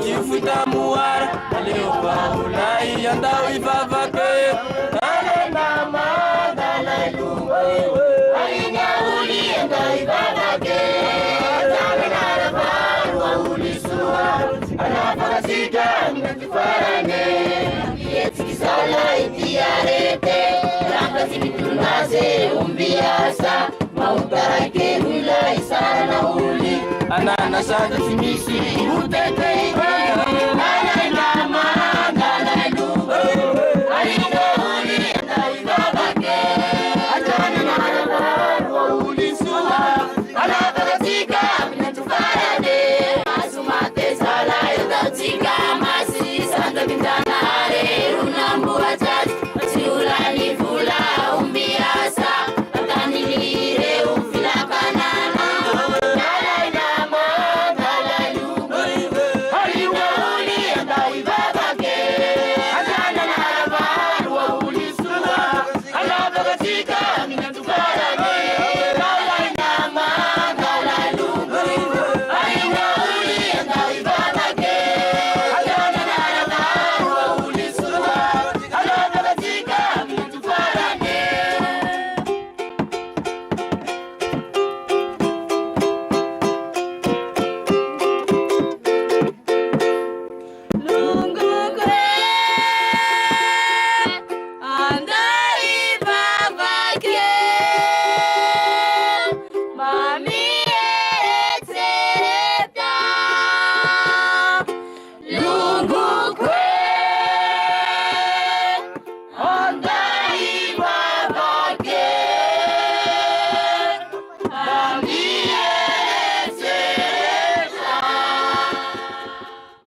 Kifuta muara leo paulai yandao ivavake dale nama dale lungu alinya uli yandao ivavake dale nara baru ulisua anapakasika mnatufarane yeti kisala itiarete lamba simitunase umbiasa mautarake hula isara na uli anana sada simisi utete ala nama dala lugo alina uli ndai babake ajana na uli suwa ala bagatika minatufarane asumate sala yodatika masi sanda bindanare runambu ajaj siulani fula umbiasa atanilire umfilakana Mami